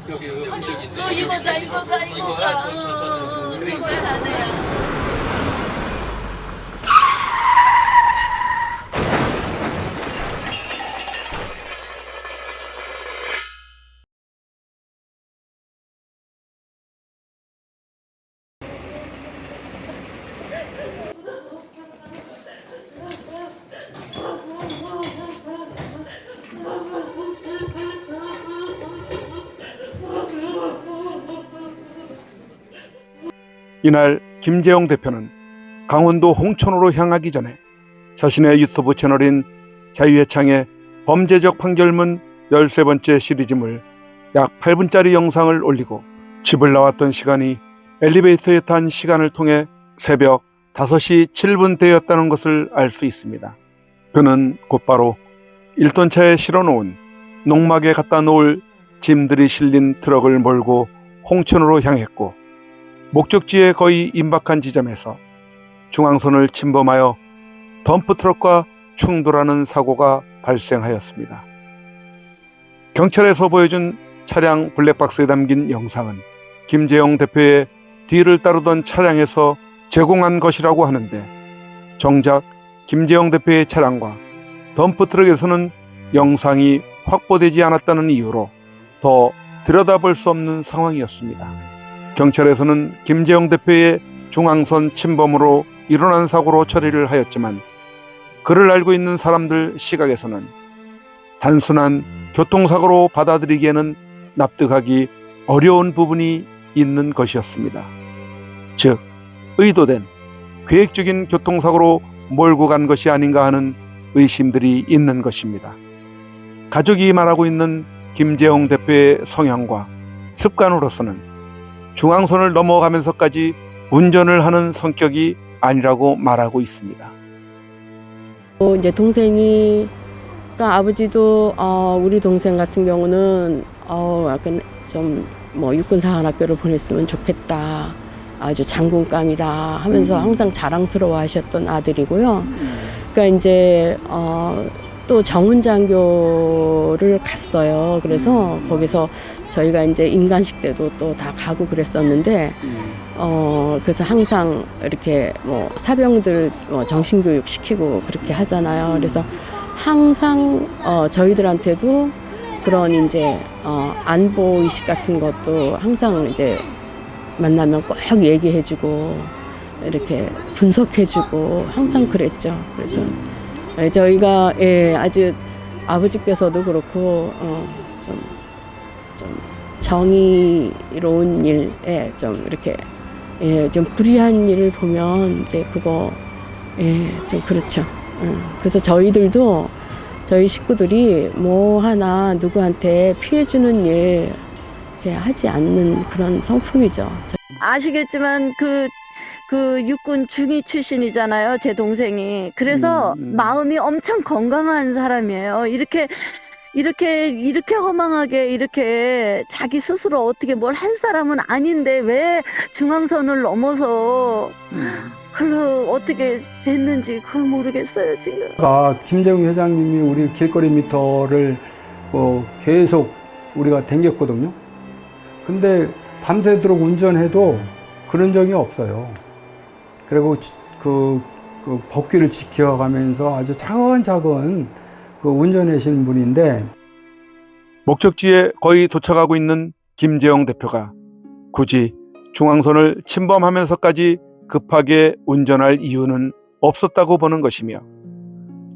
여기 흔적인데. 이거가 저거 자네야. 이날 김재영 대표는 강원도 홍천으로 향하기 전에 자신의 유튜브 채널인 자유의 창에 범죄적 판결문 13번째 시리즈물 약 8분짜리 영상을 올리고 집을 나왔던 시간이 엘리베이터에 탄 시간을 통해 새벽 5시 7분 되었다는 것을 알 수 있습니다. 그는 곧바로 1톤 차에 실어놓은 농막에 갖다 놓을 짐들이 실린 트럭을 몰고 홍천으로 향했고 목적지에 거의 임박한 지점에서 중앙선을 침범하여 덤프트럭과 충돌하는 사고가 발생하였습니다. 경찰에서 보여준 차량 블랙박스에 담긴 영상은 김재영 대표의 뒤를 따르던 차량에서 제공한 것이라고 하는데 정작 김재영 대표의 차량과 덤프트럭에서는 영상이 확보되지 않았다는 이유로 더 들여다볼 수 없는 상황이었습니다. 경찰에서는 김재영 대표의 중앙선 침범으로 일어난 사고로 처리를 하였지만 그를 알고 있는 사람들 시각에서는 단순한 교통사고로 받아들이기에는 납득하기 어려운 부분이 있는 것이었습니다. 즉, 의도된 계획적인 교통사고로 몰고 간 것이 아닌가 하는 의심들이 있는 것입니다. 가족이 말하고 있는 김재영 대표의 성향과 습관으로서는 중앙선을 넘어가면서까지 운전을 하는 성격이 아니라고 말하고 있습니다. 이제 동생이 그러니까 아버지도 우리 동생 같은 경우는 약간 좀 뭐 육군사관학교를 보냈으면 좋겠다. 아주 장군감이다 하면서 항상 자랑스러워하셨던 아들이고요. 그러니까 이제 또 정훈장교를 갔어요. 그래서 거기서 저희가 이제 임관식 때도 또 다 가고 그랬었는데 그래서 항상 이렇게 뭐 사병들 정신교육 시키고 그렇게 하잖아요. 그래서 항상 저희들한테도 그런 이제 안보 의식 같은 것도 항상 이제 만나면 꼭 얘기해주고 이렇게 분석해주고 항상 그랬죠. 그래서 저희가 아주 아버지께서도 그렇고 좀 정의로운 일에 좀 이렇게 좀 불의한 일을 보면 이제 그거 좀 그렇죠. 그래서 저희들도 저희 식구들이 뭐 하나 누구한테 피해주는 일 이렇게 하지 않는 그런 성품이죠. 아시겠지만 그 육군 중위 출신이잖아요, 제 동생이. 그래서 마음이 엄청 건강한 사람이에요. 이렇게 허망하게 이렇게 자기 스스로 어떻게 뭘 한 사람은 아닌데 왜 중앙선을 넘어서 그걸 어떻게 됐는지 그걸 모르겠어요, 지금. 김재웅 회장님이 우리 길거리 미터를 계속 우리가 댕겼거든요. 근데 밤새도록 운전해도 그런 적이 없어요. 그리고 그 법규를 지켜가면서 아주 차근차근 운전하시는 분인데 목적지에 거의 도착하고 있는 김재영 대표가 굳이 중앙선을 침범하면서까지 급하게 운전할 이유는 없었다고 보는 것이며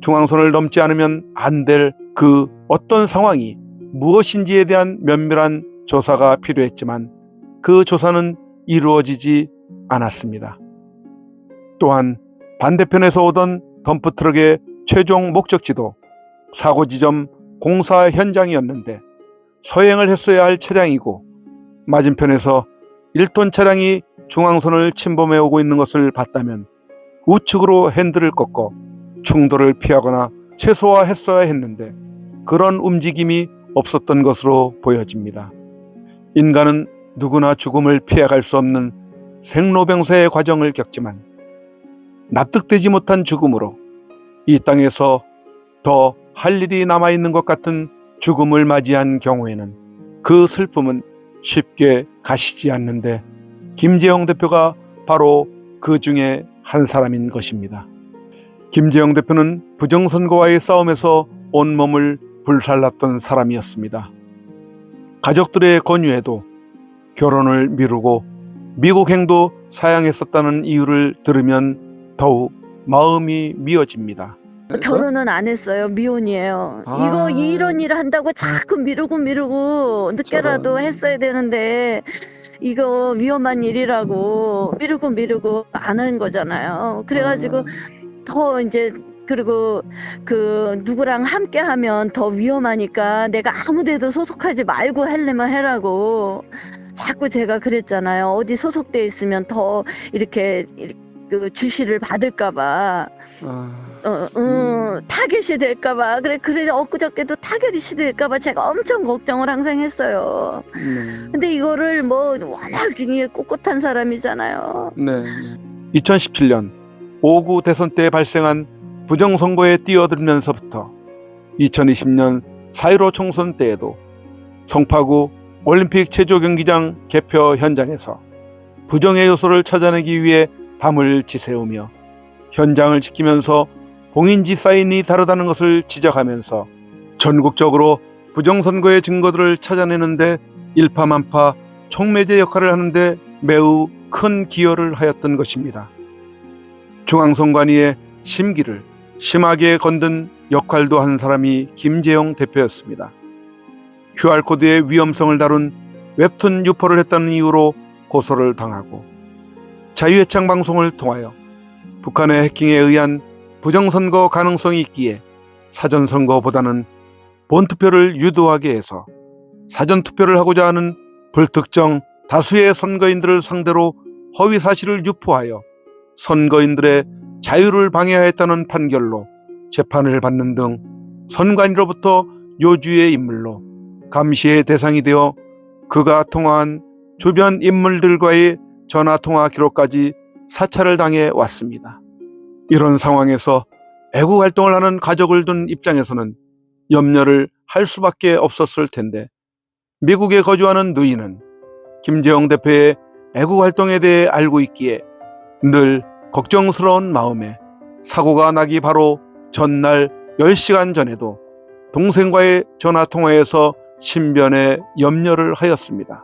중앙선을 넘지 않으면 안 될 그 어떤 상황이 무엇인지에 대한 면밀한 조사가 필요했지만 그 조사는 이루어지지 않았습니다. 또한 반대편에서 오던 덤프트럭의 최종 목적지도 사고 지점 공사 현장이었는데 서행을 했어야 할 차량이고 맞은편에서 1톤 차량이 중앙선을 침범해 오고 있는 것을 봤다면 우측으로 핸들을 꺾어 충돌을 피하거나 최소화했어야 했는데 그런 움직임이 없었던 것으로 보여집니다. 인간은 누구나 죽음을 피해갈 수 없는 생로병사의 과정을 겪지만 납득되지 못한 죽음으로 이 땅에서 더 할 일이 남아있는 것 같은 죽음을 맞이한 경우에는 그 슬픔은 쉽게 가시지 않는데 김재영 대표가 바로 그 중에 한 사람인 것입니다. 김재영 대표는 부정선거와의 싸움에서 온몸을 불살랐던 사람이었습니다. 가족들의 권유에도 결혼을 미루고 미국행도 사양했었다는 이유를 들으면 더욱 마음이 미어집니다. 결혼은 안 했어요. 미혼이에요. 아. 이런 일을 한다고 자꾸 미루고 늦게라도 했어야 되는데 이거 위험한 일이라고 미루고 안 한 거잖아요. 그래가지고 더 이제 그리고 그 누구랑 함께 하면 더 위험하니까 내가 아무 데도 소속하지 말고 하려면 해라고 자꾸 제가 그랬잖아요. 어디 소속돼 있으면 더 이렇게 그 주시를 받을까봐 타겟이 될까봐 그래 엊그저께도 타겟이 될까봐 제가 엄청 걱정을 항상 했어요. 근데 이거를 뭐 워낙 꿋꿋한 사람이잖아요. 2017년 5구 대선 때 발생한 부정선거에 뛰어들면서부터 2020년 4.15 총선 때에도 송파구 올림픽 체조경기장 개표 현장에서 부정의 요소를 찾아내기 위해 밤을 지새우며 현장을 지키면서 봉인지 사인이 다르다는 것을 지적하면서 전국적으로 부정선거의 증거들을 찾아내는데 일파만파 촉매제 역할을 하는데 매우 큰 기여를 하였던 것입니다. 중앙선관위의 심기를 심하게 건든 역할도 한 사람이 김재영 대표였습니다. QR코드의 위험성을 다룬 웹툰 유포를 했다는 이유로 고소를 당하고 자유애창 방송을 통하여 북한의 해킹에 의한 부정선거 가능성이 있기에 사전선거보다는 본투표를 유도하게 해서 사전투표를 하고자 하는 불특정 다수의 선거인들을 상대로 허위 사실을 유포하여 선거인들의 자유를 방해하였다는 판결로 재판을 받는 등 선관위로부터 요주의 인물로 감시의 대상이 되어 그가 통화한 주변 인물들과의 전화통화 기록까지 사찰을 당해 왔습니다. 이런 상황에서 애국 활동을 하는 가족을 둔 입장에서는 염려를 할 수밖에 없었을 텐데 미국에 거주하는 누이는 김재영 대표의 애국 활동에 대해 알고 있기에 늘 걱정스러운 마음에 사고가 나기 바로 전날 10시간 전에도 동생과의 전화통화에서 신변에 염려를 하였습니다.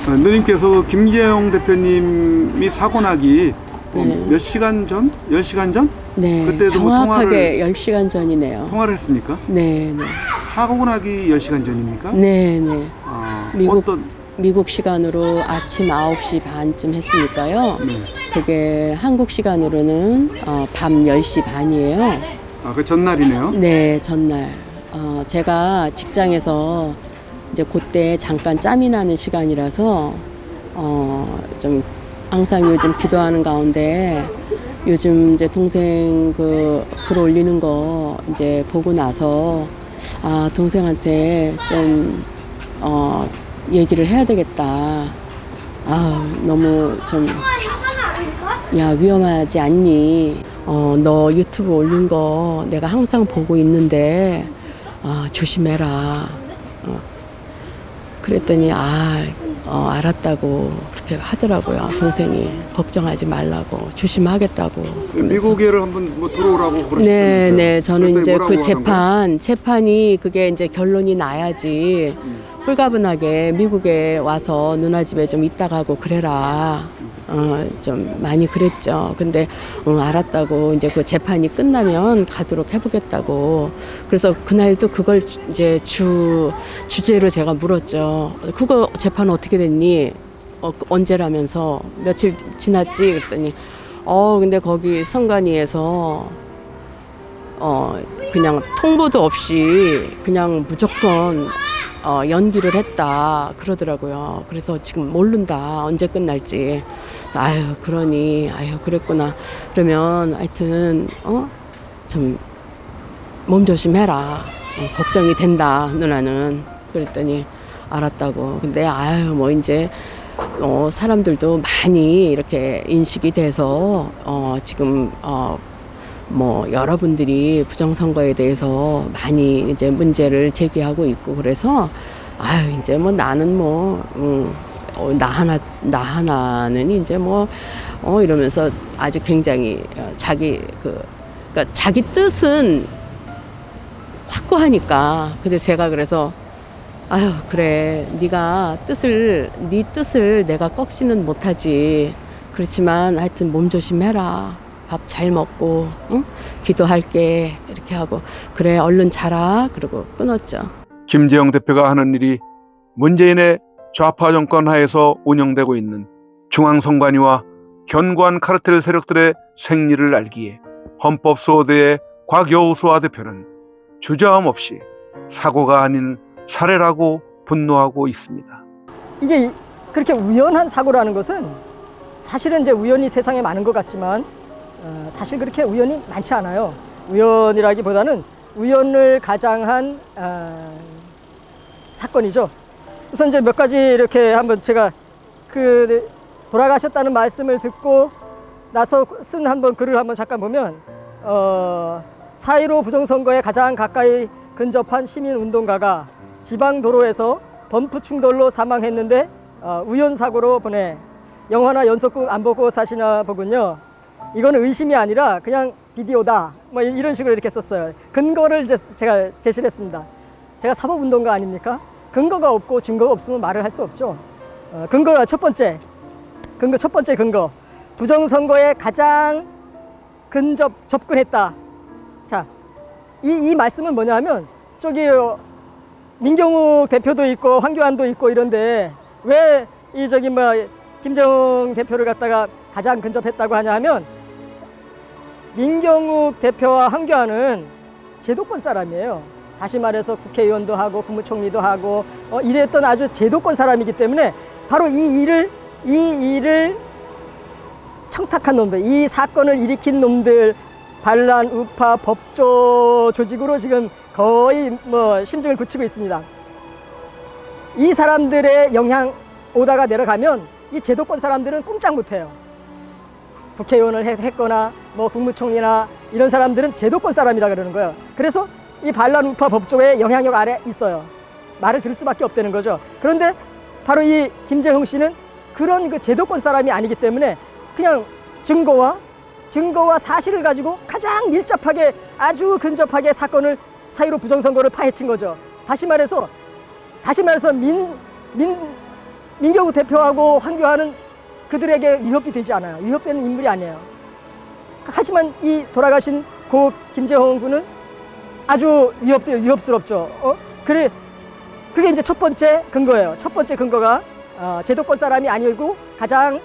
누님께서 김재영 대표님이 사고 나기 몇 시간 전? 10시간 전? 네, 그때도 정확하게 10시간 전이네요. 통화를 했습니까? 네. 사고 나기 10시간 전입니까? 네. 미국 시간으로 아침 9시 반쯤 했으니까요. 그게 한국 시간으로는 밤 10시 반이에요. 그 전날이네요. 네, 전날. 제가 직장에서 이제 그때 잠깐 짬이 나는 시간이라서 좀 항상 요즘 기도하는 가운데 요즘 이제 동생 그 글 올리는 거 이제 보고 나서 동생한테 좀 얘기를 해야 되겠다. 너무 좀 위험하지 않니? 너 유튜브 올린 거 내가 항상 보고 있는데 조심해라. 그랬더니 알았다고 그렇게 하더라고요. 동생이 걱정하지 말라고 조심하겠다고. 미국에를 한번 들어오라고 그러셨다면서요? 네. 저는 이제 그 재판이 그게 이제 결론이 나야지 홀가분하게 미국에 와서 누나 집에 좀 있다 가고 그래라. 좀 많이 그랬죠. 근데 알았다고 이제 그 재판이 끝나면 가도록 해보겠다고. 그래서 그날도 그걸 이제 주제로 제가 물었죠. 그거 재판 어떻게 됐니? 언제라면서 며칠 지났지? 그랬더니 근데 거기 선관위에서 그냥 통보도 없이 그냥 무조건 연기를 했다 그러더라고요. 그래서 지금 모른다 언제 끝날지. 그랬구나. 그러면 하여튼 좀 몸 조심해라. 걱정이 된다 누나는. 그랬더니 알았다고. 근데 뭐 이제 사람들도 많이 이렇게 인식이 돼서 지금 뭐 여러분들이 부정선거에 대해서 많이 이제 문제를 제기하고 있고 그래서 아유 이제 뭐 나는 뭐 나 하나는 이제 뭐 이러면서 아주 굉장히 그러니까 자기 뜻은 확고하니까. 근데 제가 그래서 아유 그래 네 뜻을 내가 꺾지는 못하지. 그렇지만 하여튼 몸 조심해라. 밥 잘 먹고 응? 기도할게 이렇게 하고 그래 얼른 자라 그러고 끊었죠. 김재영 대표가 하는 일이 문재인의 좌파 정권 하에서 운영되고 있는 중앙선관위와 견고한 카르텔 세력들의 생리를 알기에 헌법수호대의 곽여우수아 대표는 주저함 없이 사고가 아닌 사례라고 분노하고 있습니다. 이게 그렇게 우연한 사고라는 것은 사실은 이제 우연이 세상에 많은 것 같지만 사실 그렇게 우연이 많지 않아요. 우연이라기보다는 우연을 가장한 사건이죠. 우선 이제 몇 가지 이렇게 한번 제가 돌아가셨다는 말씀을 듣고 나서 쓴 한번 글을 한번 잠깐 보면 4.15 부정선거에 가장 가까이 근접한 시민운동가가 지방도로에서 덤프 충돌로 사망했는데 우연사고로 보내 영화나 연속극 안 보고 사시나 보군요. 이건 의심이 아니라 그냥 비디오다 뭐 이런 식으로 이렇게 썼어요. 근거를 이제 제가 제시를 했습니다. 제가 사법운동가 아닙니까? 근거가 없고 증거가 없으면 말을 할 수 없죠. 근거가 첫 번째 근거 부정선거에 가장 접근했다. 자, 이 말씀은 뭐냐면 저기 민경욱 대표도 있고 황교안도 있고 이런데 왜 이 저기 뭐 김재영 대표를 갖다가 가장 근접했다고 하냐 하면 민경욱 대표와 황교안은 제도권 사람이에요. 다시 말해서 국회의원도 하고 국무총리도 하고 이랬던 아주 제도권 사람이기 때문에 바로 이 일을 청탁한 놈들, 이 사건을 일으킨 놈들, 반란, 우파, 법조 조직으로 지금 거의 뭐 심증을 굳히고 있습니다. 이 사람들의 영향 오다가 내려가면 이 제도권 사람들은 꼼짝 못해요. 국회의원을 했거나 뭐 국무총리나 이런 사람들은 제도권 사람이라 그러는 거예요. 그래서 이 반란 우파 법조의 영향력 아래 있어요. 말을 들을 수밖에 없다는 거죠. 그런데 바로 이 김재형 씨는 그런 그 제도권 사람이 아니기 때문에 그냥 증거와 사실을 가지고 가장 밀접하게 아주 근접하게 사건을 4.15 부정선거를 파헤친 거죠. 다시 말해서 민경욱 대표하고 황교안은 그들에게 위협이 되지 않아요. 위협되는 인물이 아니에요. 하지만 이 돌아가신 고 김재홍 군은 아주 위협스럽죠. 그게 이제 첫 번째 근거예요. 첫 번째 근거가 제도권 사람이 아니고 가장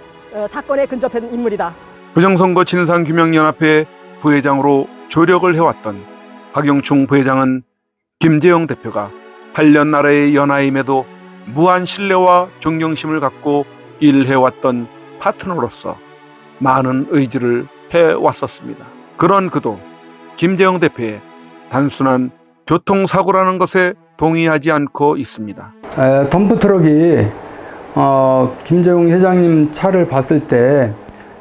사건에 근접한 인물이다. 부정선거 진상규명연합회 부회장으로 조력을 해왔던 박영충 부회장은 김재영 대표가 8년 아래의 연하임에도 무한 신뢰와 존경심을 갖고 일해왔던 파트너로서 많은 의지를 해왔었습니다. 그런 그도 김재영 대표의 단순한 교통사고라는 것에 동의하지 않고 있습니다. 덤프트럭이 김재웅 회장님 차를 봤을 때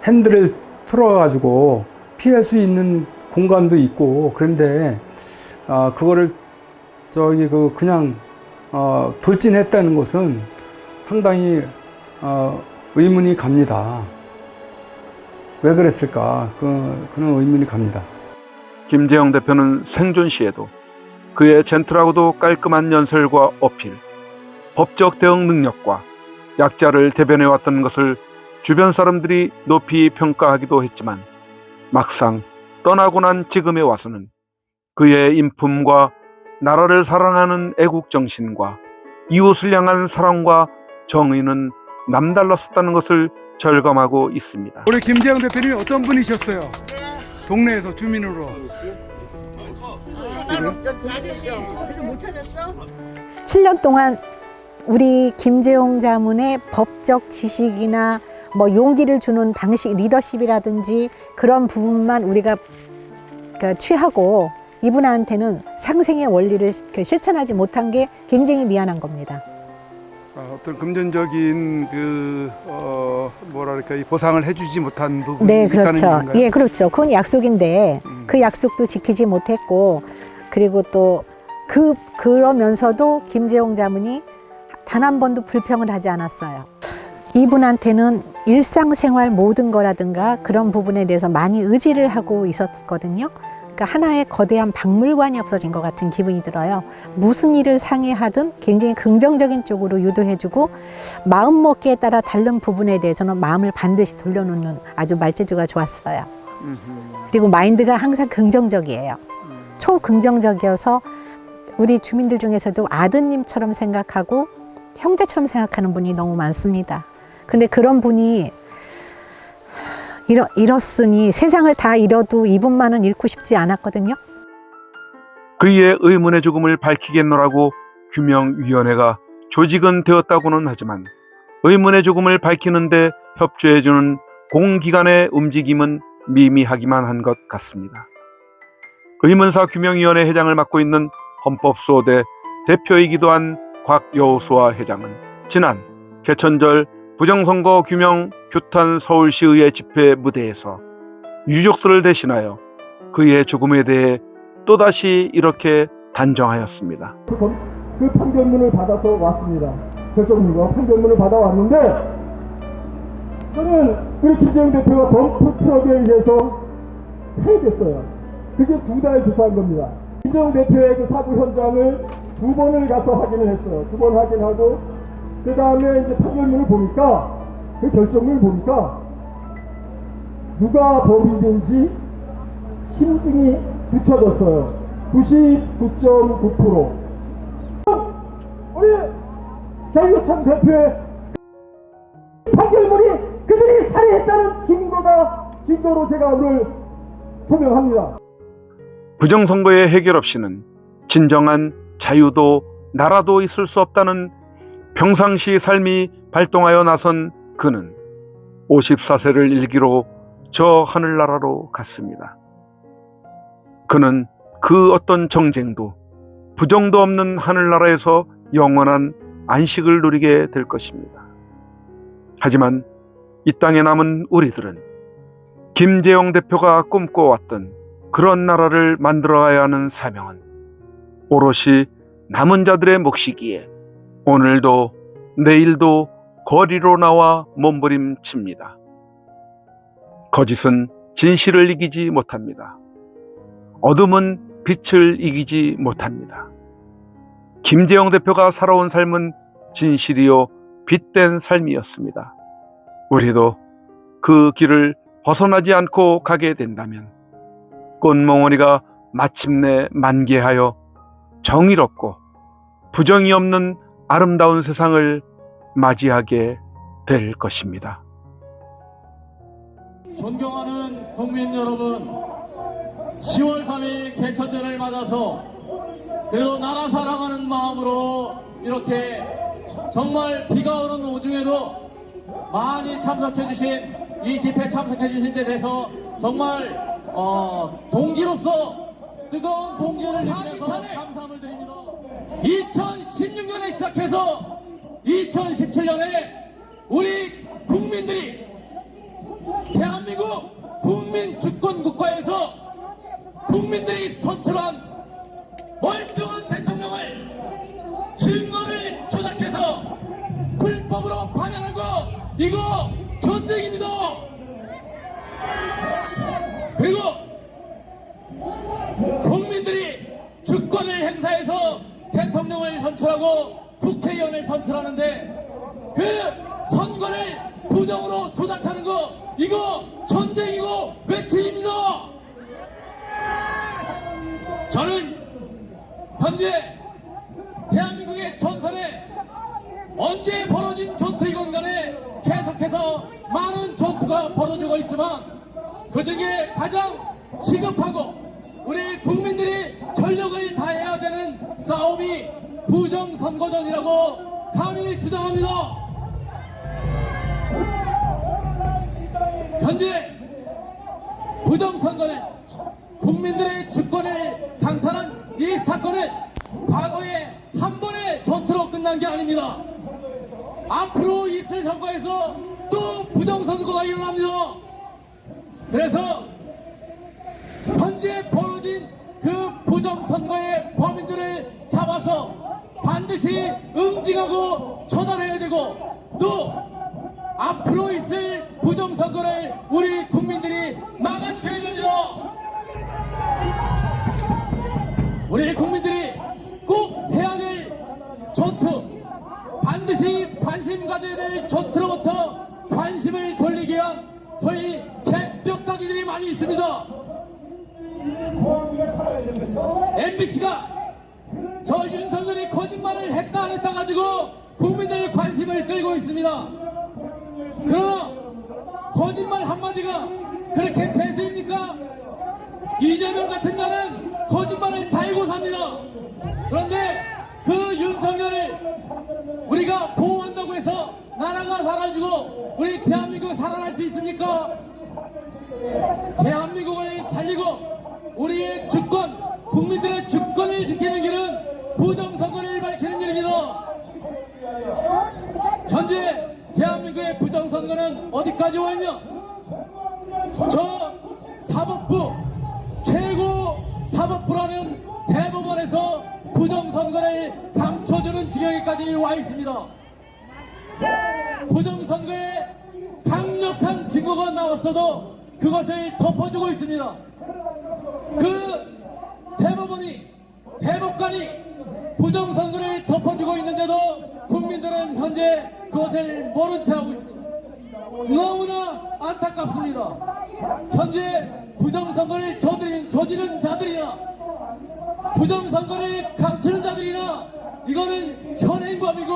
핸들을 틀어가지고 피할 수 있는 공간도 있고 그런데 그거를 그냥 돌진했다는 것은 상당히 의문이 갑니다. 왜 그랬을까? 그런 의문이 갑니다. 김재영 대표는 생존 시에도 그의 젠틀하고도 깔끔한 연설과 어필, 법적 대응 능력과 약자를 대변해왔던 것을 주변 사람들이 높이 평가하기도 했지만 막상 떠나고 난 지금에 와서는 그의 인품과 나라를 사랑하는 애국정신과 이웃을 향한 사랑과 정의는 남달랐었다는 것을 절감하고 있습니다. 우리 김재영 대표님이 어떤 분이셨어요? 동네에서 주민으로. 7년 동안 우리 김재용 자문의 법적 지식이나 뭐 용기를 주는 방식, 리더십이라든지 그런 부분만 우리가 취하고 이분한테는 상생의 원리를 실천하지 못한 게 굉장히 미안한 겁니다. 어떤 금전적인 이 보상을 해주지 못한 부분이 네, 있다는 그렇죠. 건가요? 예, 그렇죠. 그건 약속인데 그 약속도 지키지 못했고 그리고 또 그러면서도 김재용 자문이 단 한 번도 불평을 하지 않았어요. 이분한테는 일상생활 모든 거라든가 그런 부분에 대해서 많이 의지를 하고 있었거든요. 그러니까 하나의 거대한 박물관이 없어진 것 같은 기분이 들어요. 무슨 일을 상의하든 굉장히 긍정적인 쪽으로 유도해주고 마음먹기에 따라 다른 부분에 대해서는 마음을 반드시 돌려놓는 아주 말재주가 좋았어요. 그리고 마인드가 항상 긍정적이에요. 초긍정적이어서 우리 주민들 중에서도 아드님처럼 생각하고 형제처럼 생각하는 분이 너무 많습니다. 근데 그런 분이 잃었으니 세상을 다 잃어도 이분만은 잃고 싶지 않았거든요. 그의 의문의 죽음을 밝히겠노라고 규명위원회가 조직은 되었다고는 하지만 의문의 죽음을 밝히는데 협조해주는 공기관의 움직임은 미미하기만 한 것 같습니다. 의문사 규명위원회 회장을 맡고 있는 헌법수호대 대표이기도 한 곽여수아 회장은 지난 개천절 부정선거 규명 규탄 서울시의회 집회 무대에서 유족들을 대신하여 그의 죽음에 대해 또다시 이렇게 단정하였습니다. 그 판결문을 받아서 왔습니다. 결정문과 판결문을 받아왔는데 저는 우리 김재웅 대표가 덤프트럭에 의해서 살해됐어요. 그게 2달 조사한 겁니다. 김재웅 대표의 그 사고 현장을 2번을 가서 확인을 했어요. 2번 확인하고 그 다음에 이제 판결문을 보니까 그 결정문을 보니까 누가 범인인지 심증이 굳혀졌어요. 99.9%. 우리 자유참 대표의 판결문이 그들이 살해했다는 증거로 제가 오늘 소명합니다. 부정선거의 해결 없이는 진정한 자유도 나라도 있을 수 없다는 평상시 삶이 발동하여 나선 그는 54세를 일기로 저 하늘나라로 갔습니다. 그는 그 어떤 정쟁도 부정도 없는 하늘나라에서 영원한 안식을 누리게 될 것입니다. 하지만 이 땅에 남은 우리들은 김재용 대표가 꿈꿔왔던 그런 나라를 만들어가야 하는 사명은 오롯이 남은 자들의 몫이기에 오늘도 내일도 거리로 나와 몸부림칩니다. 거짓은 진실을 이기지 못합니다. 어둠은 빛을 이기지 못합니다. 김재용 대표가 살아온 삶은 진실이요 빛된 삶이었습니다. 우리도 그 길을 벗어나지 않고 가게 된다면 꽃몽원이가 마침내 만개하여 정의롭고 부정이 없는 아름다운 세상을 맞이하게 될 것입니다. 존경하는 국민 여러분, 10월 3일 개천절을 맞아서 그래도 나라 사랑하는 마음으로 이렇게 정말 비가 오는 오중에도 많이 참석해 주신 이 집회 참석해 주신 데 대해서 정말 동기로서 뜨거운 동기를 느끼면서 감사함을 드립니다. 2016년에 시작해서 2017년에 우리 국민들이 대한민국 국민 주권 국가에서 국민들이 선출한 멀쩡한 대통령을 증거를 조작해서 불법으로 파면한 거 이거 전쟁입니다. 그리고 국민들이 주권을 행사해서 대통령을 선출하고 국회의원을 선출하는데 그 선거를 부정으로 조작하는 거 이거 전쟁이고 외침입니다. 저는 현재 대한민국의 전선에 언제 벌어진 전투이건 간에 계속해서 많은 전투가 벌어지고 있지만 그중에 가장 시급하고 우리 국민들이 전력을 다해야 되는 싸움이 부정선거전이라고 감히 주장합니다. 현재 부정선거는 국민들의 주권을 강탈한 이 사건은 과거에 한 번의 전투로 끝난 게 아닙니다. 앞으로 있을 선거에서 또 부정선거가 일어납니다. 그래서 현재 벌어진 그 부정선거의 범인들을 잡아서 반드시 응징하고 처단해야 되고 또 앞으로 있을 부정선거를 우리 국민들이 막아주셔야 됩니다. 우리 국민들이 꼭 해야 될 전투, 반드시 관심 가져야 될 전투로부터 관심을 돌리기 위한 소위 개벽다기들이 많이 있습니다. MBC가 저 윤석열이 거짓말을 했다 안 했다 가지고 국민들의 관심을 끌고 있습니다. 그러나 거짓말 한마디가 그렇게 대수입니까? 이재명 같은 자는 거짓말을 달고 삽니다. 그런데 그 윤석열을 우리가 보호한다고 해서 나라가 사라지고 우리 대한민국이 살아날 수 있습니까? 대한민국을 살리고 우리의 주권, 국민들의 주권을 지키는 길은 부정선거를 밝히는 길입니다. 현재 대한민국의 부정선거는 어디까지 와 있냐? 저 사법부, 최고 사법부라는 대법원에서 부정선거를 감춰주는 지경에까지 와 있습니다. 부정선거에 강력한 증거가 나왔어도 그것을 덮어주고 있습니다. 그 대법관이 부정선거를 덮어주고 있는데도 국민들은 현재 그것을 모른 채 하고 있습니다. 너무나 안타깝습니다. 현재 부정선거를 저지른 자들이나 부정선거를 감추는 자들이나 이거는 현행범이고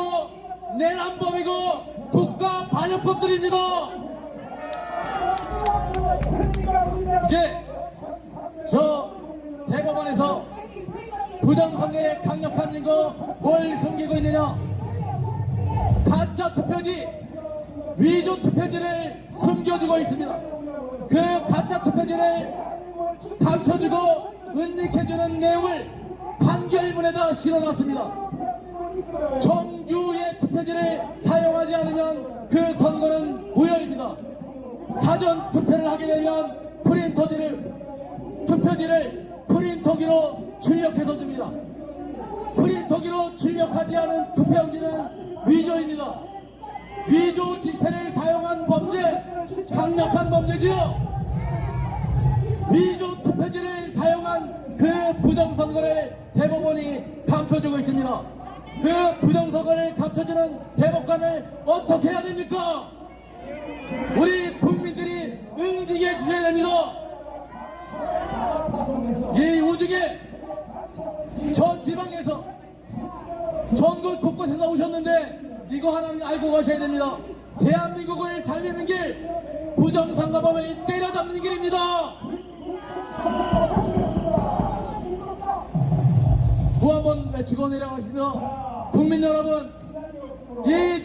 내란범이고 국가 반역범들입니다. 이제 저 대법원에서 부정선거의 강력한 증거 뭘 숨기고 있느냐? 가짜 투표지, 위조 투표지를 숨겨주고 있습니다. 그 가짜 투표지를 감춰주고 은닉해주는 내용을 판결문에다 실어놨습니다. 정주의 투표지를 사용하지 않으면 그 선거는 무효입니다. 사전 투표를 하게 되면 투표지를 프린터기로 출력해서 줍니다. 프린터기로 출력하지 않은 투표용지는 위조입니다. 위조 지폐를 사용한 범죄, 강력한 범죄지요. 위조 투표지를 사용한 그 부정선거를 대법원이 감춰주고 있습니다. 그 부정선거를 감춰주는 대법관을 어떻게 해야 됩니까? 우리 국민들이 응징해 주셔야 됩니다. 이 우중에 저 지방에서 전국 곳곳에서 오셨는데 이거 하나는 알고 가셔야 됩니다. 대한민국을 살리는 길, 부정선거범을 때려잡는 길입니다. 구 한번 외치고 내려가시며 국민 여러분, 이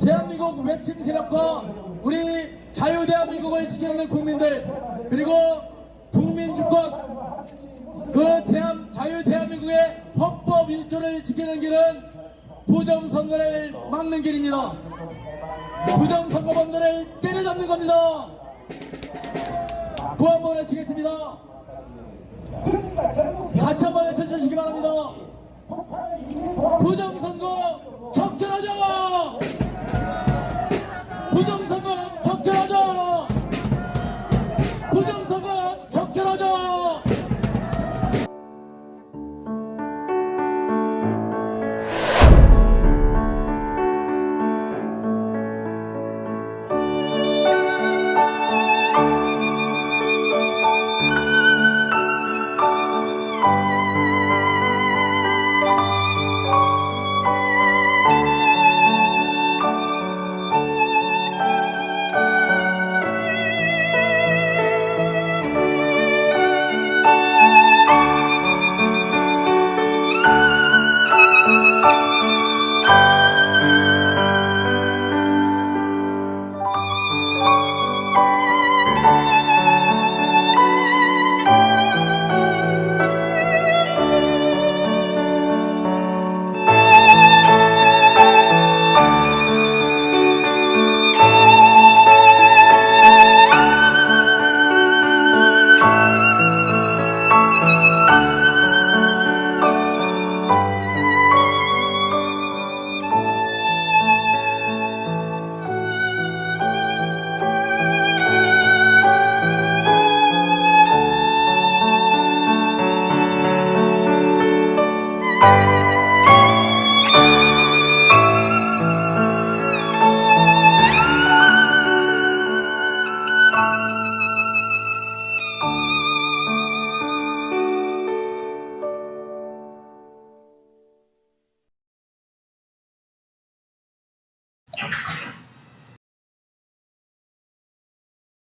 대한민국 외침 세력과 우리 자유대한민국을 지키는 국민들, 그리고 국민주권, 자유대한민국의 헌법 1조를 지키는 길은 부정선거를 막는 길입니다. 부정선거범들을 때려잡는 겁니다. 구 한번 외치겠습니다. 같이 한번 외쳐주시기 바랍니다. 부정선거 척결하자!